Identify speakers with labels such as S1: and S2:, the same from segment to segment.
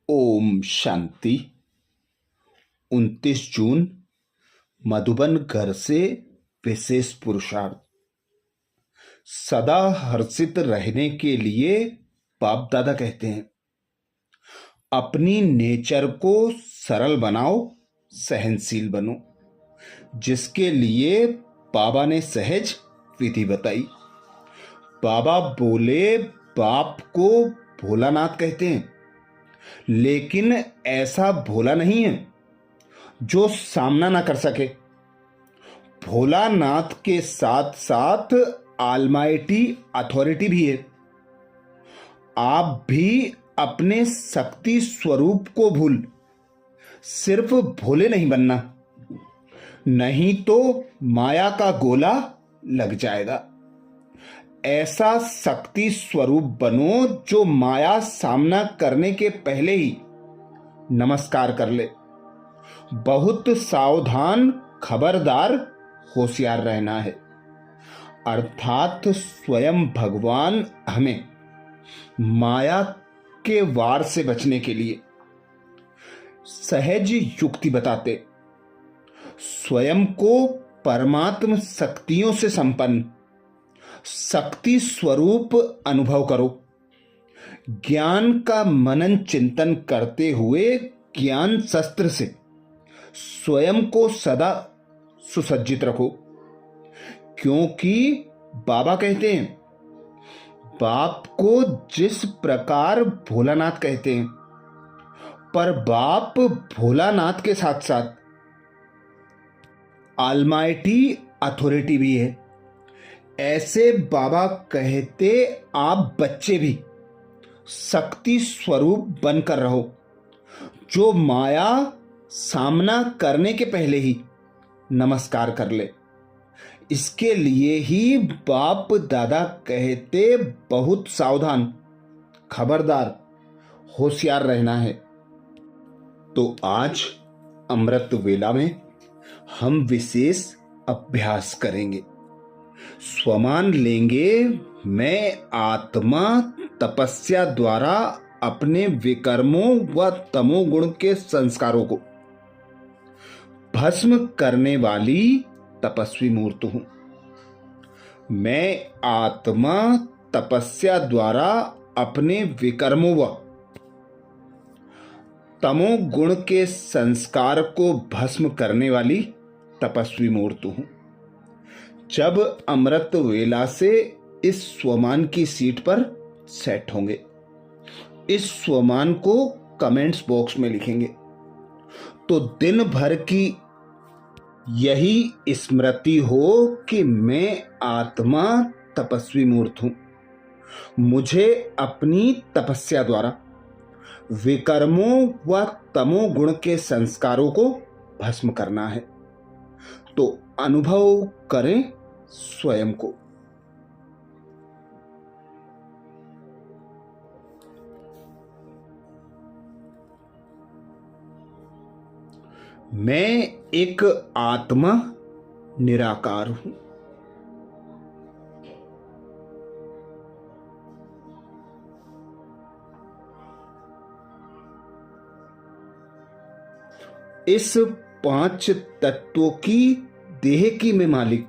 S1: ओम शांति। 29 जून मधुबन घर से विशेष पुरुषार्थ। सदा हर्षित रहने के लिए बाप दादा कहते हैं, अपनी नेचर को सरल बनाओ, सहनशील बनो, जिसके लिए बाबा ने सहज विधि बताई। बाबा बोले, बाप को भोलानाथ कहते हैं, लेकिन ऐसा भोला नहीं है जो सामना ना कर सके। भोलानाथ के साथ साथ ऑलमाइटी अथॉरिटी भी है। आप भी अपने शक्ति स्वरूप को भूल सिर्फ भोले नहीं बनना, नहीं तो माया का गोला लग जाएगा। ऐसा शक्ति स्वरूप बनो जो माया सामना करने के पहले ही नमस्कार कर ले। बहुत सावधान, खबरदार, होशियार रहना है। अर्थात स्वयं भगवान हमें माया के वार से बचने के लिए सहज युक्ति बताते। स्वयं को परमात्म शक्तियों से संपन्न शक्ति स्वरूप अनुभव करो। ज्ञान का मनन चिंतन करते हुए ज्ञान शस्त्र से स्वयं को सदा सुसज्जित रखो, क्योंकि बाबा कहते हैं, बाप को जिस प्रकार भोलानाथ कहते हैं, पर बाप भोलानाथ के साथ साथ ऑलमाइटी अथॉरिटी भी है। ऐसे बाबा कहते, आप बच्चे भी शक्ति स्वरूप बनकर रहो, जो माया सामना करने के पहले ही नमस्कार कर ले। इसके लिए ही बाप दादा कहते, बहुत सावधान, खबरदार, होशियार रहना है। तो आज अमृत वेला में हम विशेष अभ्यास करेंगे। स्वमान लेंगे, मैं आत्मा तपस्या द्वारा अपने विकर्मों व तमोगुण के संस्कारों को भस्म करने वाली तपस्वी मूर्त हूं। मैं आत्मा तपस्या द्वारा अपने विकर्मों व तमोगुण के संस्कार को भस्म करने वाली तपस्वी मूर्त हूं। जब अमृत वेला से इस स्वमान की सीट पर सेट होंगे, इस स्वमान को कमेंट्स बॉक्स में लिखेंगे, तो दिन भर की यही स्मृति हो कि मैं आत्मा तपस्वी मूर्त हूं। मुझे अपनी तपस्या द्वारा विकर्मों व तमोगुण के संस्कारों को भस्म करना है। तो अनुभव करें स्वयं को। मैं एक आत्मा निराकार हूं। इस 5 तत्वों की देह की मैं मालिक।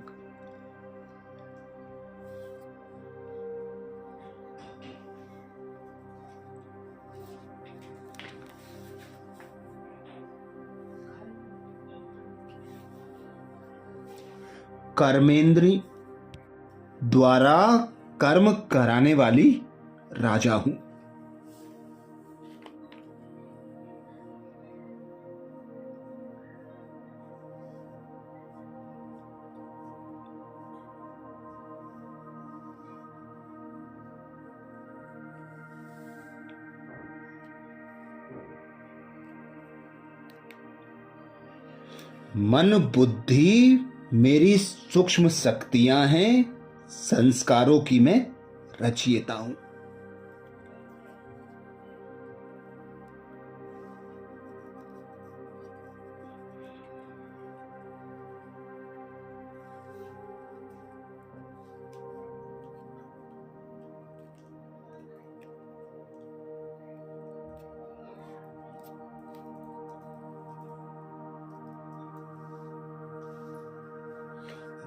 S1: कर्मेंद्री द्वारा कर्म कराने वाली राजा हूं। मन बुद्धि मेरी सूक्ष्म शक्तियां हैं, संस्कारों की मैं रचयिता हूं।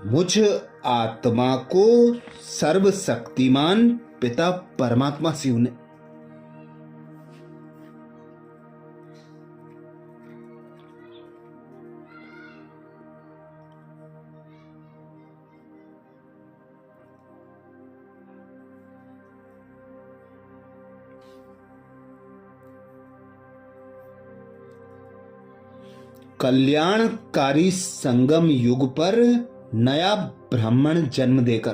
S1: मुझ आत्मा को सर्वशक्तिमान पिता परमात्मा शिव ने कल्याणकारी संगम युग पर नया ब्राह्मण जन्म देकर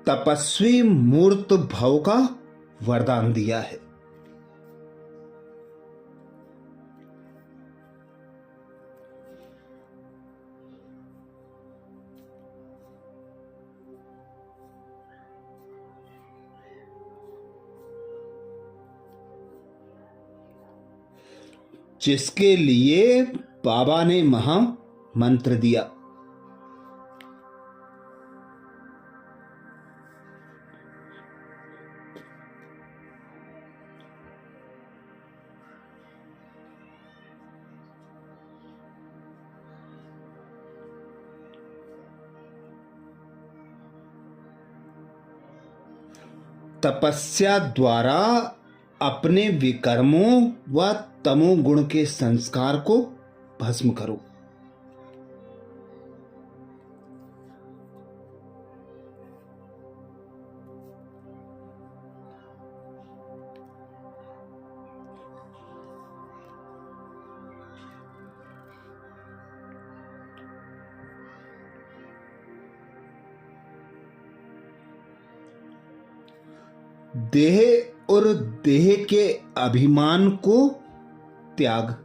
S1: तपस्वी मूर्त भव का वरदान दिया है। जिसके लिए बाबा ने महा मंत्र दिया। तपस्या द्वारा अपने विकर्मों व तमोगुण के संस्कार को भस्म करो। देह और देह के अभिमान को त्याग।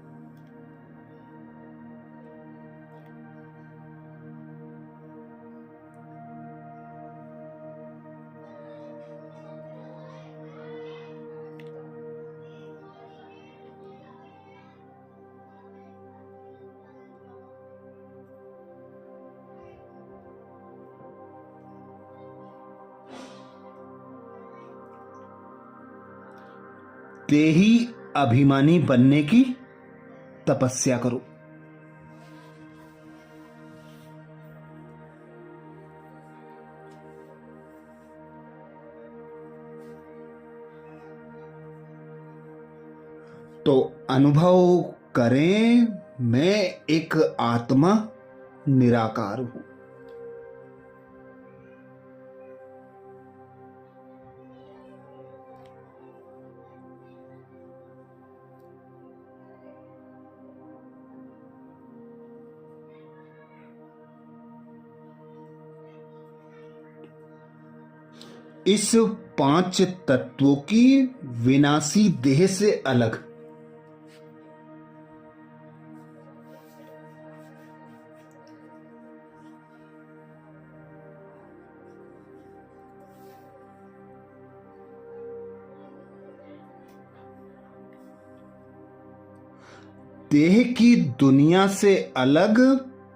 S1: देही अभिमानी बनने की तपस्या करो। तो अनुभव करें, मैं एक आत्मा निराकार हूं। इस पांच तत्वों की विनाशी देह से अलग देह की दुनिया से अलग,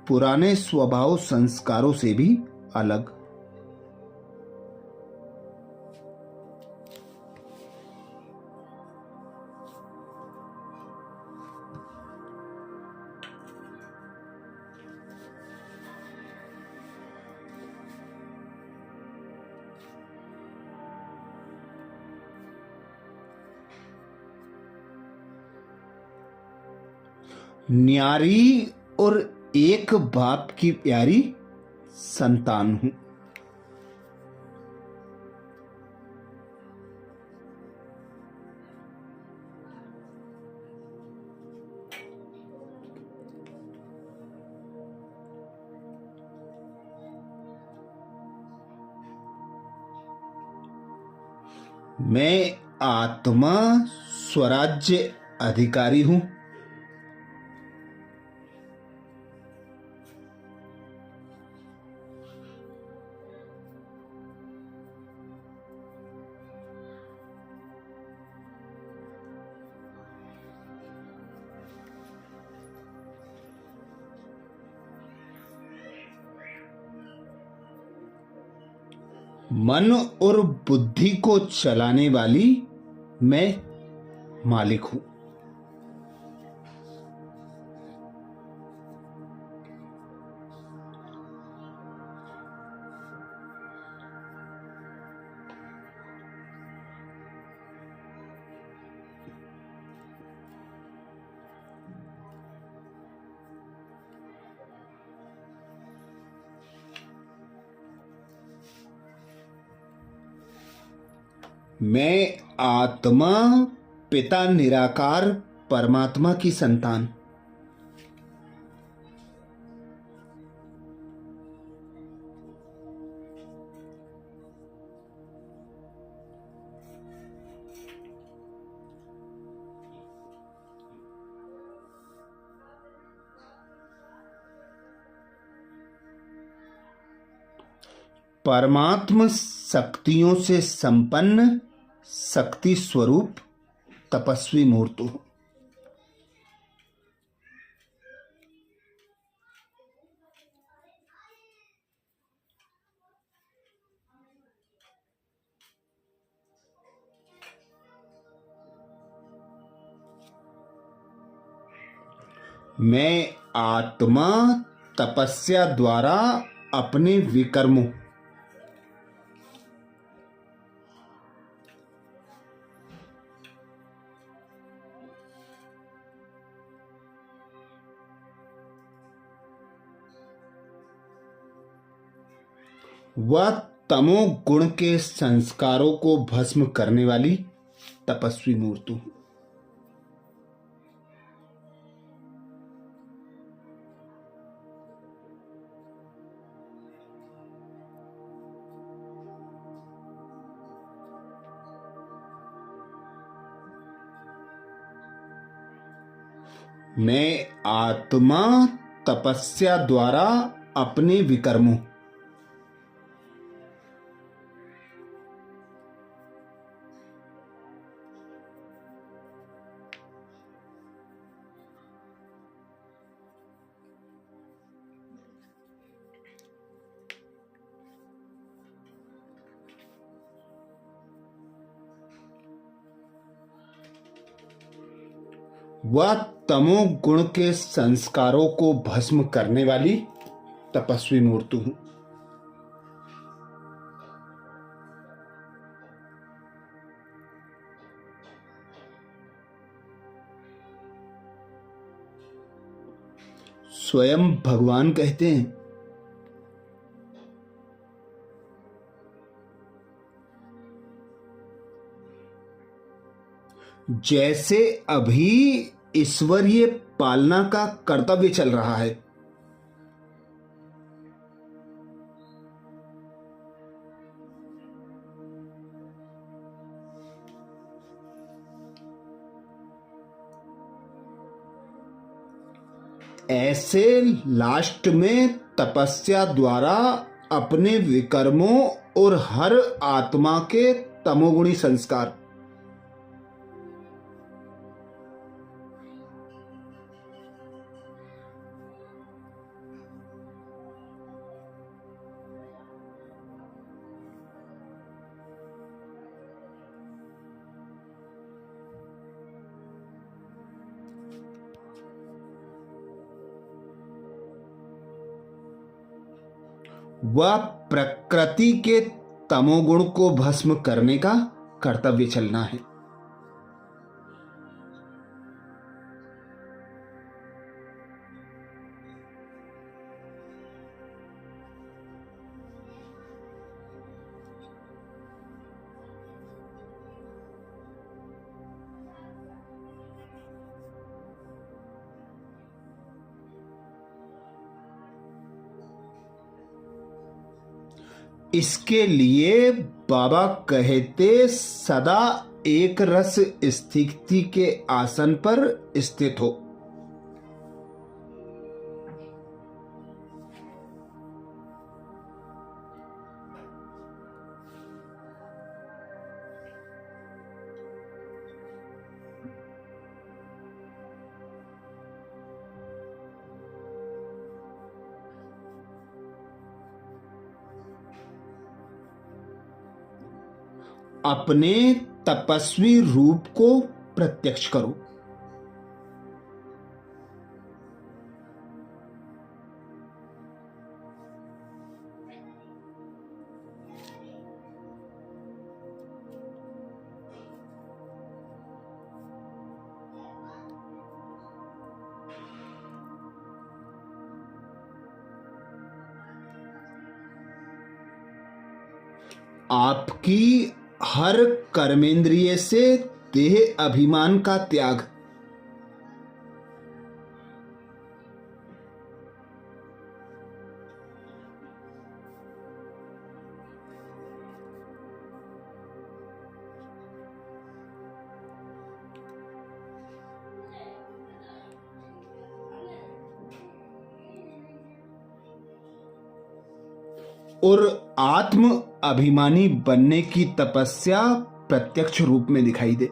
S1: पुराने स्वभाव संस्कारों से भी अलग। न्यारी और एक बाप की प्यारी संतान हूं। मैं आत्मा स्वराज्य अधिकारी हूं। मन और बुद्धि को चलाने वाली मैं मालिक हूं। मैं आत्मा पिता निराकार परमात्मा की संतान। परमात्म शक्तियों से संपन्न शक्ति स्वरूप तपस्वी मूर्त हूं। मैं आत्मा तपस्या द्वारा अपने विकर्मों व तमोगुण के संस्कारों को भस्म करने वाली तपस्वी मूर्ति हूं। मैं आत्मा तपस्या द्वारा अपने विकर्मों व तमोगुण के संस्कारों को भस्म करने वाली तपस्वी मूर्ति हूं। स्वयं भगवान कहते हैं, जैसे अभी ईश्वरीय पालना का कर्तव्य चल रहा है, ऐसे लास्ट में तपस्या द्वारा अपने विकर्मों और हर आत्मा के तमोगुणी संस्कार व प्रकृति के तमोगुण को भस्म करने का कर्तव्य चलना है। इसके लिए बाबा कहते सदा एक रस स्थिति के आसन पर स्थित हो। अपने तपस्वी रूप को प्रत्यक्ष करो। आपकी हर कर्मेंद्रिय से देह अभिमान का त्याग, और आत्म अभिमानी बनने की तपस्या प्रत्यक्ष रूप में दिखाई दे।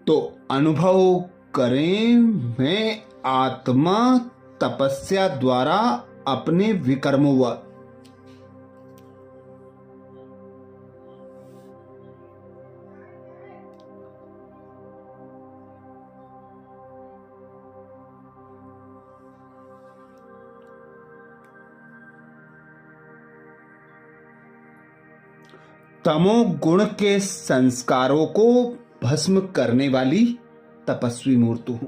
S1: तो अनुभव करें, मैं आत्मा तपस्या द्वारा अपने विकर्मों व तमोगुण के संस्कारों को भस्म करने वाली तपस्वी मूर्ति हूं।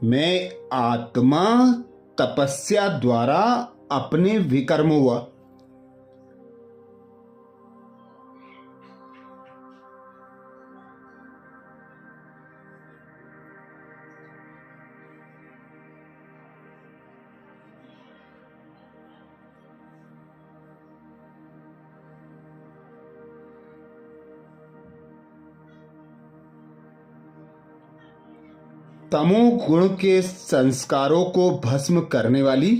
S1: मैं आत्मा तपस्या द्वारा अपने विकर्मों व तमोगुण के संस्कारों को भस्म करने वाली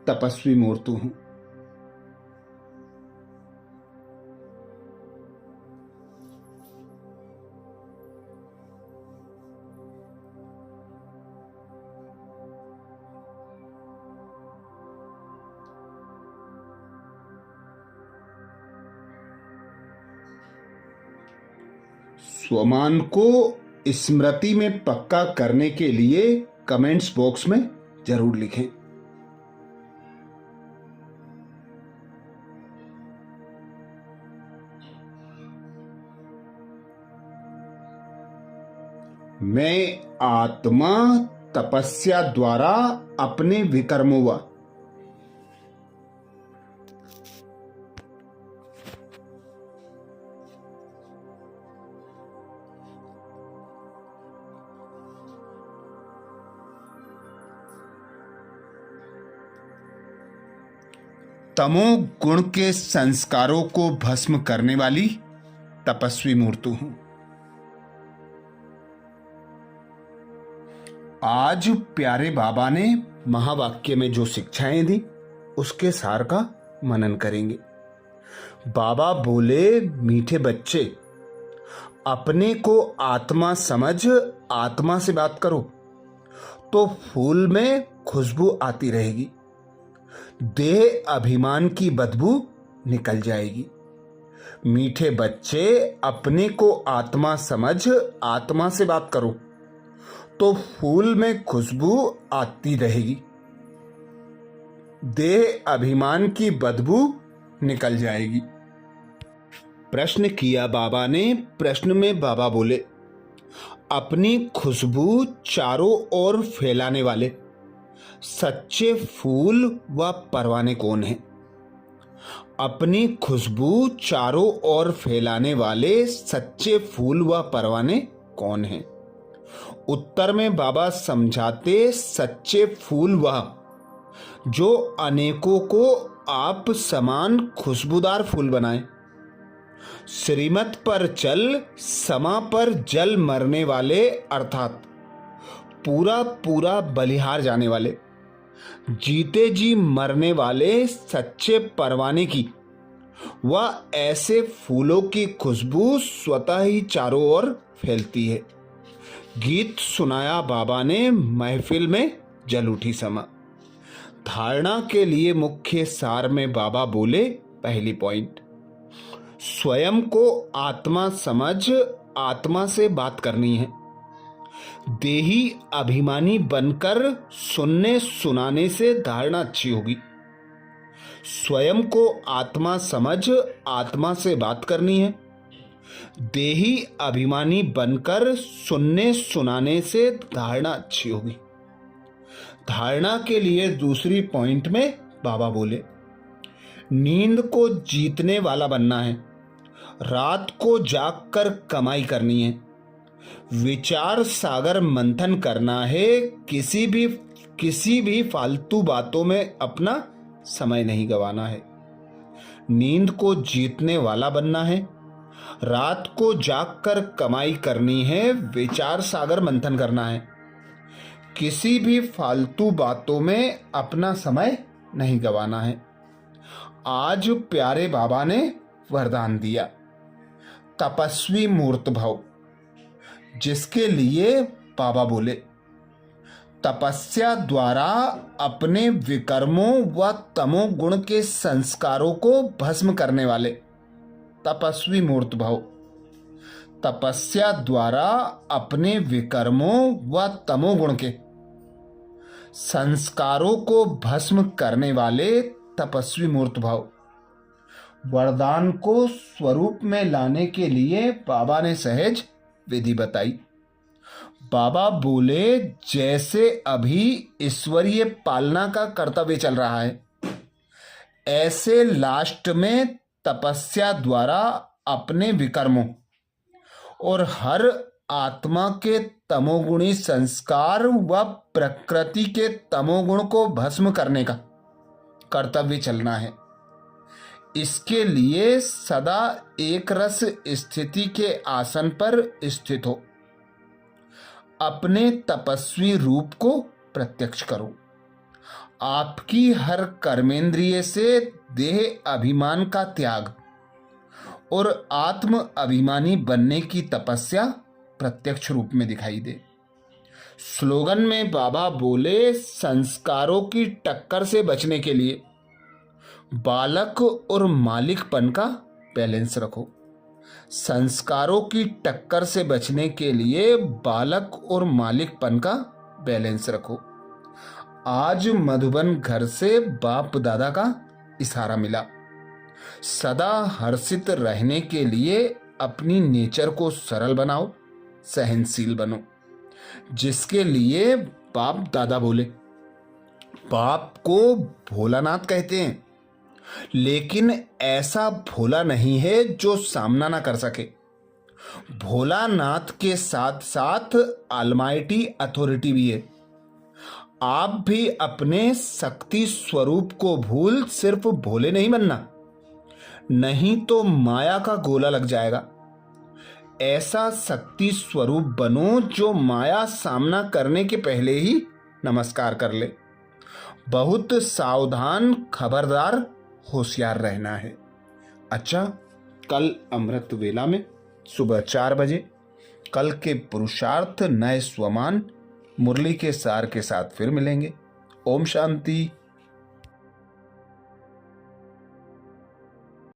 S1: तपस्वी मूर्ति हूं। स्वमान को स्मृति में पक्का करने के लिए कमेंट्स बॉक्स में जरूर लिखें। मैं आत्मा तपस्या द्वारा अपने विकर्मों व तमोगुण के संस्कारों को भस्म करने वाली तपस्वी मूर्ति हूं। आज प्यारे बाबा ने महावाक्य में जो शिक्षाएं दी उसके सार का मनन करेंगे। बाबा बोले, मीठे बच्चे, अपने को आत्मा समझ आत्मा से बात करो तो फूल में खुशबू आती रहेगी, देह अभिमान की बदबू निकल जाएगी। मीठे बच्चे, अपने को आत्मा समझ आत्मा से बात करो तो फूल में खुशबू आती रहेगी, देह अभिमान की बदबू निकल जाएगी। प्रश्न किया बाबा ने। प्रश्न में बाबा बोले, अपनी खुशबू चारों ओर फैलाने वाले सच्चे फूल व परवाने कौन हैं? अपनी खुशबू चारों ओर फैलाने वाले सच्चे फूल व परवाने कौन हैं? उत्तर में बाबा समझाते, सच्चे फूल वह जो अनेकों को आप समान खुशबूदार फूल बनाए। श्रीमत पर चल समा पर जल मरने वाले, अर्थात पूरा पूरा बलिहार जाने वाले, जीते जी मरने वाले सच्चे परवाने की वह ऐसे फूलों की खुशबू स्वतः ही चारों ओर फैलती है। गीत सुनाया बाबा ने, महफिल में जल उठी समा। धारणा के लिए मुख्य सार में बाबा बोले, पहली पॉइंट, स्वयं को आत्मा समझ आत्मा से बात करनी है। देही अभिमानी बनकर सुनने सुनाने से धारणा अच्छी होगी। स्वयं को आत्मा समझ आत्मा से बात करनी है। देही अभिमानी बनकर सुनने सुनाने से धारणा अच्छी होगी। धारणा के लिए दूसरी पॉइंट में बाबा बोले, नींद को जीतने वाला बनना है। रात को जागकर कमाई करनी है। विचार सागर मंथन करना है। किसी भी फालतू बातों में अपना समय नहीं गंवाना है। नींद को जीतने वाला बनना है। रात को जागकर कमाई करनी है। विचार सागर मंथन करना है। किसी भी फालतू बातों में अपना समय नहीं गंवाना है। आज प्यारे बाबा ने वरदान दिया, तपस्वी मूर्त भव, जिसके लिए बाबा बोले, तपस्या द्वारा अपने विकर्मों व तमोगुण के संस्कारों को भस्म करने वाले तपस्वी मूर्त भव। तपस्या द्वारा अपने विकर्मों व तमोगुण के संस्कारों को भस्म करने वाले तपस्वी मूर्त भाव। वरदान को स्वरूप में लाने के लिए बाबा ने सहज विधि बताई। बाबा बोले, जैसे अभी ईश्वरीय पालना का कर्तव्य चल रहा है, ऐसे लास्ट में तपस्या द्वारा अपने विकर्मों और हर आत्मा के तमोगुणी संस्कार व प्रकृति के तमोगुण को भस्म करने का कर्तव्य चलना है। इसके लिए सदा एक रस स्थिति के आसन पर स्थित हो। अपने तपस्वी रूप को प्रत्यक्ष करो। आपकी हर कर्मेंद्रिय से देह अभिमान का त्याग और आत्म अभिमानी बनने की तपस्या प्रत्यक्ष रूप में दिखाई दे। स्लोगन में बाबा बोले, संस्कारों की टक्कर से बचने के लिए बालक और मालिकपन का बैलेंस रखो। संस्कारों की टक्कर से बचने के लिए बालक और मालिकपन का बैलेंस रखो। आज मधुबन घर से बाप दादा का इशारा मिला। सदा हर्षित रहने के लिए अपनी नेचर को सरल बनाओ, सहनशील बनो, जिसके लिए बाप दादा बोले। बाप को भोलानाथ कहते हैं, लेकिन ऐसा भोला नहीं है जो सामना ना कर सके। भोलानाथ के साथ साथ अलमाइटी अथॉरिटी भी है। आप भी अपने शक्ति स्वरूप को भूल सिर्फ भोले नहीं बनना, नहीं तो माया का गोला लग जाएगा। ऐसा शक्ति स्वरूप बनो जो माया सामना करने के पहले ही नमस्कार कर ले। बहुत सावधान, खबरदार, होशियार रहना है। अच्छा, कल अमृत वेला में सुबह 4 बजे कल के पुरुषार्थ नए स्वमान मुरली के सार के साथ फिर मिलेंगे। ओम शांति।